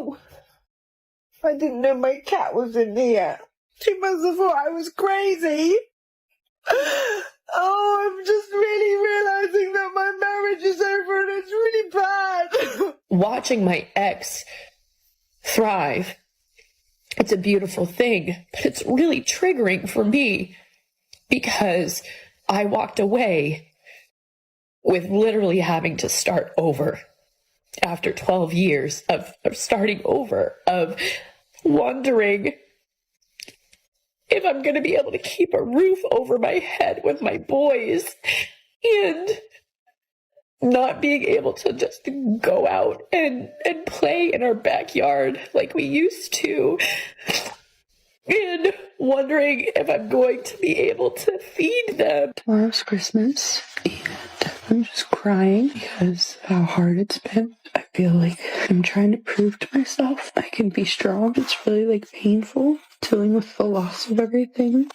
Oh, I didn't know my cat was in here. She must have thought I was crazy. Oh, I'm just really realizing that my marriage is over and it's really bad. Watching my ex thrive, it's a beautiful thing, but it's really triggering for me because I walked away with literally having to start over after 12 years of starting over, of wondering if I'm going to be able to keep a roof over my head with my boys and not being able to just go out and play in our backyard like we used to. And wondering if I'm going to be able to feed them. Tomorrow's Christmas, and I'm just crying because of how hard it's been. I feel like I'm trying to prove to myself I can be strong. It's really painful dealing with the loss of everything.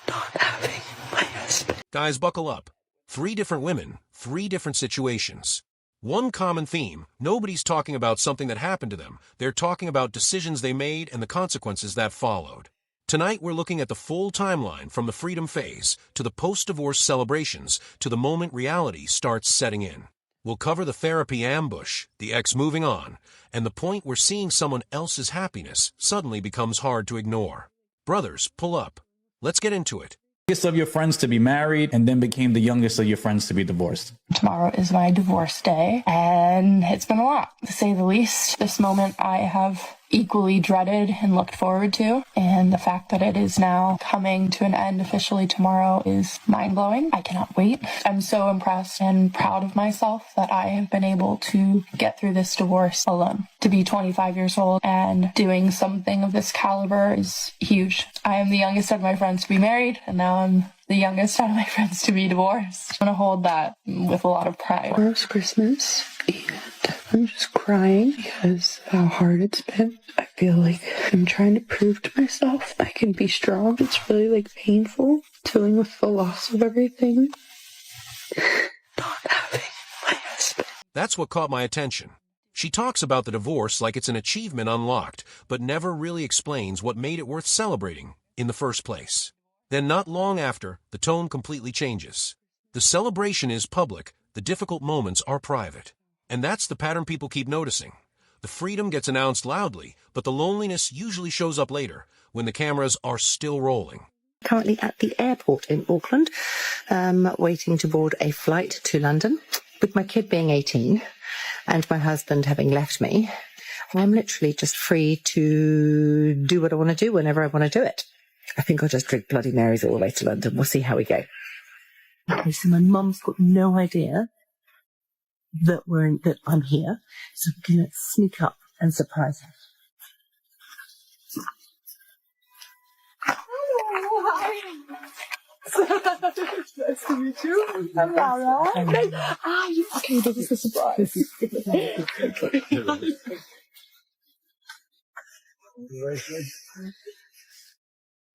Not having my husband. Guys, buckle up. 3 different women, 3 different situations. One common theme: nobody's talking about something that happened to them. They're talking about decisions they made and the consequences that followed. Tonight, we're looking at the full timeline from the freedom phase to the post-divorce celebrations to the moment reality starts setting in. We'll cover the therapy ambush, the ex moving on, and the point where seeing someone else's happiness suddenly becomes hard to ignore. Brothers, pull up. Let's get into it. Youngest of your friends to be married and then became the youngest of your friends to be divorced. Tomorrow is my divorce day, and it's been a lot, to say the least. This moment I have equally dreaded and looked forward to, and the fact that it is now coming to an end officially tomorrow is mind-blowing. I cannot wait. I'm so impressed and proud of myself that I have been able to get through this divorce alone. To be 25 years old and doing something of this caliber is huge. I am the youngest of my friends to be married, and now I'm the youngest out of my friends to be divorced. I'm going to hold that with a lot of pride. Tomorrow's Christmas, and I'm just crying because of how hard it's been. I feel like I'm trying to prove to myself I can be strong. It's really painful dealing with the loss of everything. Not having my husband. That's what caught my attention. She talks about the divorce like it's an achievement unlocked, but never really explains what made it worth celebrating in the first place. Then not long after, the tone completely changes. The celebration is public, the difficult moments are private. And that's the pattern people keep noticing. The freedom gets announced loudly, but the loneliness usually shows up later, when the cameras are still rolling. Currently at the airport in Auckland, waiting to board a flight to London. With my kid being 18 and my husband having left me, I'm literally just free to do what I want to do whenever I want to do it. I think I'll just drink Bloody Marys all the way to London. We'll see how we go. Okay, so my mum's got no idea that I'm here, so I'm going to sneak up and surprise her. Nice to meet you. Hello. Okay, this is a surprise.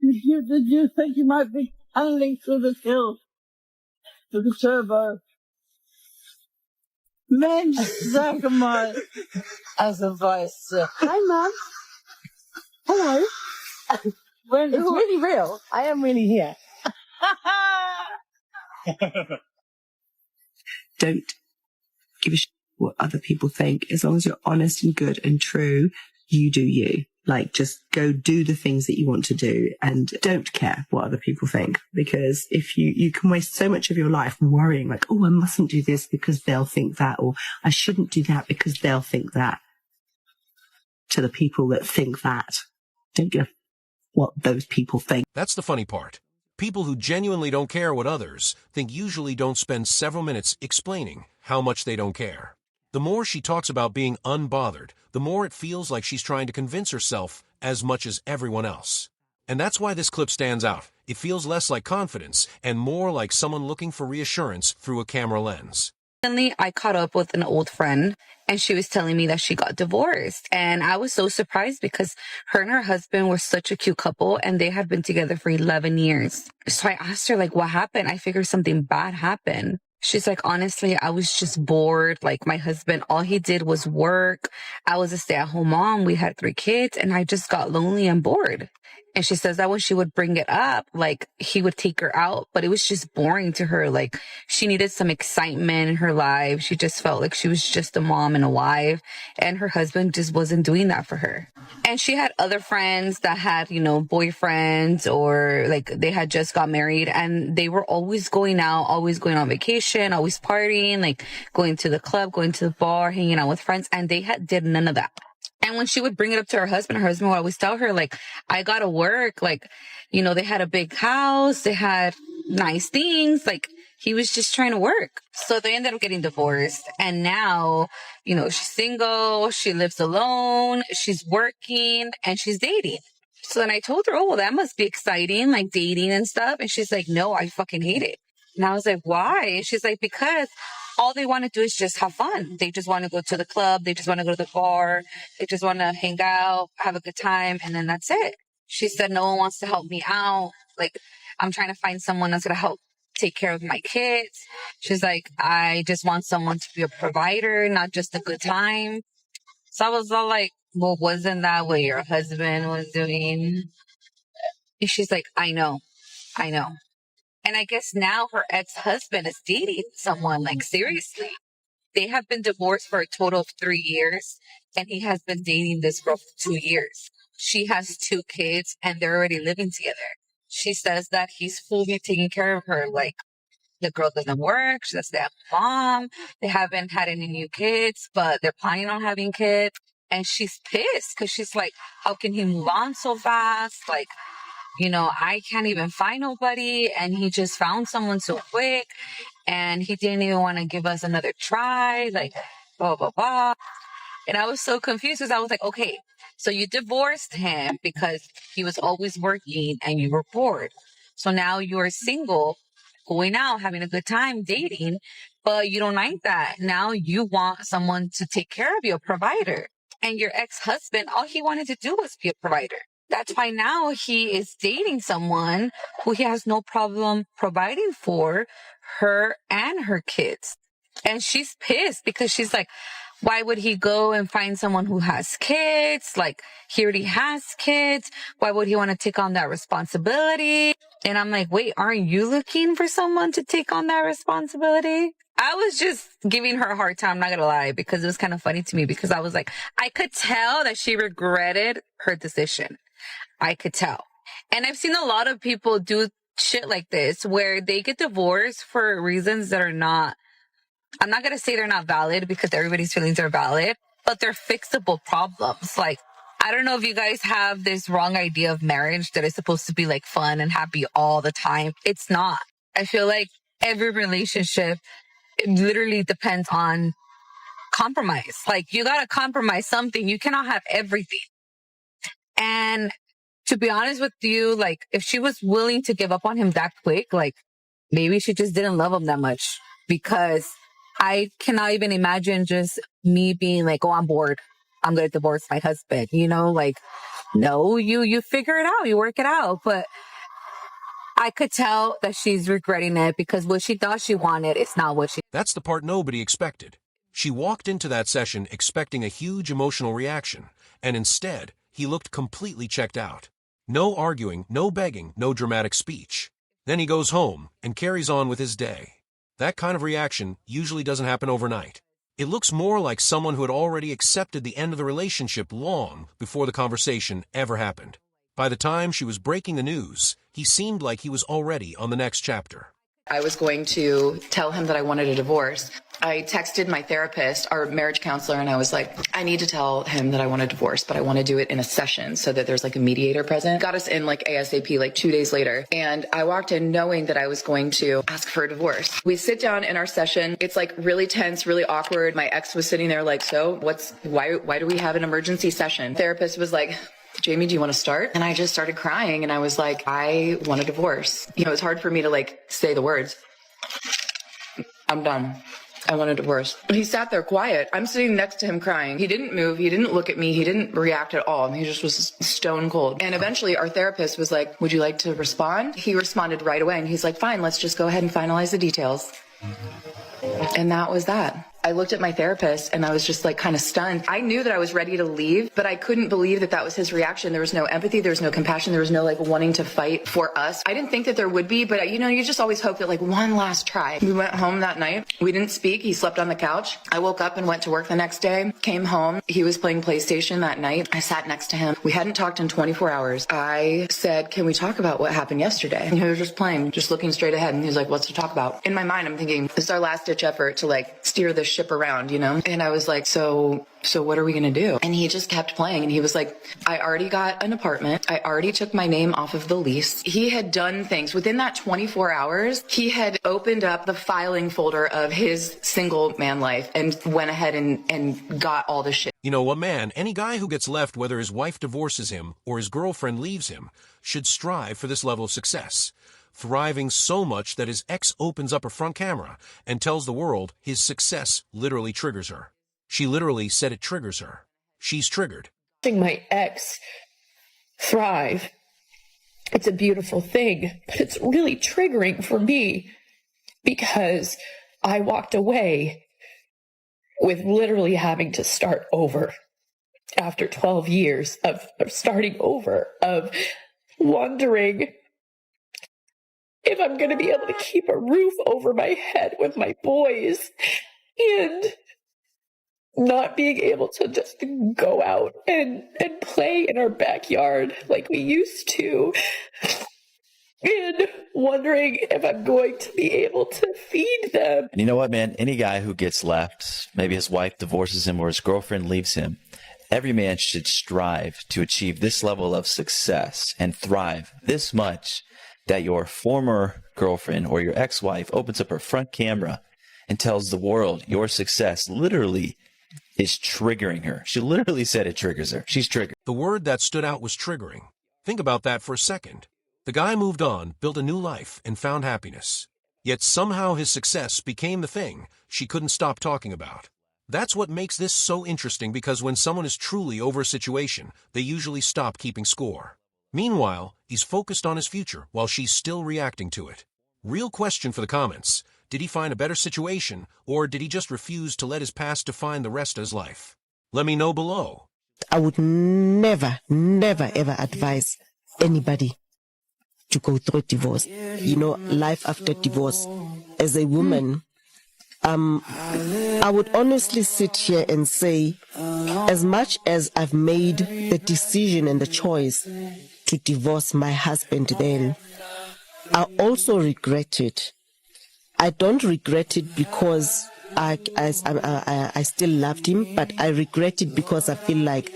Did you think you might be tunneling through the hills to the turbo? Mensch, sag mal. Also, weißt. Hi, Mom. Hello. Well, it's really real. I am really here. Don't give a shit what other people think. As long as you're honest and good and true, you do you. Just go do the things that you want to do and don't care what other people think. Because if you can waste so much of your life worrying oh, I mustn't do this because they'll think that, or I shouldn't do that because they'll think that. To the people that think that, don't give what those people think. That's the funny part. People who genuinely don't care what others think usually don't spend several minutes explaining how much they don't care. The more she talks about being unbothered, the more it feels like she's trying to convince herself as much as everyone else. And that's why this clip stands out. It feels less like confidence and more like someone looking for reassurance through a camera lens. Recently, I caught up with an old friend and she was telling me that she got divorced. And I was so surprised because her and her husband were such a cute couple and they had been together for 11 years. So I asked her, what happened? I figured something bad happened. She's like, honestly, I was just bored. Like, my husband, all he did was work. I was a stay-at-home mom. We had 3 kids, and I just got lonely and bored. And she says that when she would bring it up, like, he would take her out, but it was just boring to her. Like, she needed some excitement in her life. She just felt like she was just a mom and a wife, and her husband just wasn't doing that for her. And she had other friends that had, you know, boyfriends, or like they had just got married, and they were always going out, always going on vacation, always partying, like going to the club, going to the bar, hanging out with friends. And they did none of that. And when she would bring it up to her husband would always tell her, like, I gotta work. Like, you know, they had a big house, they had nice things. Like, he was just trying to work. So they ended up getting divorced. And now, you know, she's single, she lives alone, she's working, and she's dating. So then I told her, oh, well, that must be exciting, like dating and stuff. And she's like, no, I fucking hate it. And I was like, why? And she's like, because all they want to do is just have fun. They just want to go to the club. They just want to go to the bar. They just want to hang out, have a good time. And then that's it. She said, no one wants to help me out. Like, I'm trying to find someone that's going to help take care of my kids. She's like, I just want someone to be a provider, not just a good time. So I was all like, well, wasn't that what your husband was doing? And she's like, I know. And I guess now her ex-husband is dating someone, like, seriously. They have been divorced for a total of 3 years, and he has been dating this girl for 2 years. She has 2 kids, and they're already living together. She says that he's fully taking care of her. Like, the girl doesn't work. She's a stay-at-home mom. They haven't had any new kids, but they're planning on having kids. And she's pissed because she's like, how can he move on so fast? Like, you know, I can't even find nobody. And he just found someone so quick. And he didn't even want to give us another try. Like, blah, blah, blah. And I was so confused because I was like, okay, so you divorced him because he was always working and you were bored. So now you're single, going out, having a good time, dating, but you don't like that. Now you want someone to take care of you, a provider. And your ex-husband, all he wanted to do was be a provider. That's why now he is dating someone who he has no problem providing for her and her kids. And she's pissed because she's like, why would he go and find someone who has kids? Like, he already has kids. Why would he want to take on that responsibility? And I'm like, wait, aren't you looking for someone to take on that responsibility? I was just giving her a hard time, I'm not going to lie, because it was kind of funny to me because I was like, I could tell that she regretted her decision. I could tell. And I've seen a lot of people do shit like this where they get divorced for reasons that are not, I'm not going to say they're not valid because everybody's feelings are valid, but they're fixable problems. Like, I don't know if you guys have this wrong idea of marriage that is supposed to be like fun and happy all the time. It's not. I feel like every relationship, it literally depends on compromise. Like, you got to compromise something. You cannot have everything. And to be honest with you, like, if she was willing to give up on him that quick, like, maybe she just didn't love him that much, because I cannot even imagine just me being like, oh, I'm bored, I'm going to divorce my husband. You know, like, no, you figure it out, you work it out. But I could tell that she's regretting it because what she thought she wanted is not what she... That's the part nobody expected. She walked into that session expecting a huge emotional reaction, and instead, he looked completely checked out. No arguing, no begging, no dramatic speech. Then he goes home and carries on with his day. That kind of reaction usually doesn't happen overnight. It looks more like someone who had already accepted the end of the relationship long before the conversation ever happened. By the time she was breaking the news, he seemed like he was already on the next chapter. I was going to tell him that I wanted a divorce. I texted my therapist, our marriage counselor, and I was like, I need to tell him that I want a divorce, but I want to do it in a session so that there's like a mediator present. Got us in like ASAP, like 2 days later. And I walked in knowing that I was going to ask for a divorce. We sit down in our session. It's like really tense, really awkward. My ex was sitting there like, so why do we have an emergency session? Therapist was like, Jamie, do you want to start? And I just started crying and I was like, I want a divorce. You know, it's hard for me to like say the words. I'm done. I want a divorce. He sat there quiet. I'm sitting next to him crying. He didn't move. He didn't look at me. He didn't react at all. He just was stone cold. And eventually our therapist was like, would you like to respond? He responded right away. And he's like, fine, let's just go ahead and finalize the details. And that was that. I looked at my therapist and I was just like kind of stunned. I knew that I was ready to leave, but I couldn't believe that that was his reaction. There was no empathy. There was no compassion. There was no like wanting to fight for us. I didn't think that there would be, but you know, you just always hope that like one last try. We went home that night. We didn't speak. He slept on the couch. I woke up and went to work the next day, came home. He was playing PlayStation that night. I sat next to him. We hadn't talked in 24 hours. I said, can we talk about what happened yesterday? And he was just playing, just looking straight ahead. And he was like, what's to talk about? In my mind, I'm thinking, this is our last ditch effort to like steer this ship around, you know? And I was like, so what are we going to do? And he just kept playing. And he was like, I already got an apartment. I already took my name off of the lease. He had done things within that 24 hours. He had opened up the filing folder of his single man life and went ahead and got all the shit. You know, a man, any guy who gets left, whether his wife divorces him or his girlfriend leaves him, should strive for this level of success. Thriving so much that his ex opens up her front camera and tells the world his success literally triggers her. She literally said it triggers her. She's triggered. Watching my ex thrive, it's a beautiful thing, but it's really triggering for me because I walked away with literally having to start over after 12 years of starting over, of wondering if I'm going to be able to keep a roof over my head with my boys and not being able to just go out and play in our backyard like we used to, and wondering if I'm going to be able to feed them. And you know what, man? Any guy who gets left, maybe his wife divorces him or his girlfriend leaves him, every man should strive to achieve this level of success and thrive this much that your former girlfriend or your ex-wife opens up her front camera and tells the world your success literally is triggering her. She literally said it triggers her. She's triggered. The word that stood out was triggering. Think about that for a second. The guy moved on, built a new life, and found happiness. Yet somehow his success became the thing she couldn't stop talking about. That's what makes this so interesting, because when someone is truly over a situation, they usually stop keeping score. Meanwhile, he's focused on his future while she's still reacting to it. Real question for the comments. Did he find a better situation, or did he just refuse to let his past define the rest of his life? Let me know below. I would never, ever advise anybody to go through divorce. You know, life after divorce. As a woman, I would honestly sit here and say, as much as I've made the decision and the choice to divorce my husband then, I also regret it. I don't regret it because I still loved him, but I regret it because I feel like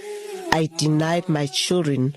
I denied my children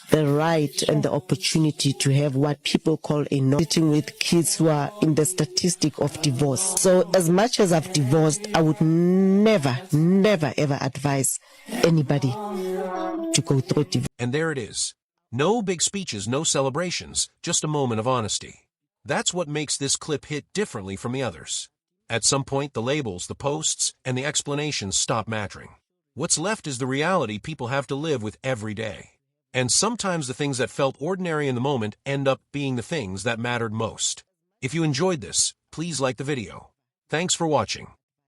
the right and the opportunity to have what people call a no, sitting with kids who are in the statistic of divorce. So as much as I've divorced, I would never, ever advise anybody to go through divorce. And there it is. No big speeches, no celebrations, just a moment of honesty. That's what makes this clip hit differently from the others. At some point, the labels, the posts, and the explanations stop mattering. What's left is the reality people have to live with every day. And sometimes the things that felt ordinary in the moment end up being the things that mattered most. If you enjoyed this, please like the video. Thanks for watching.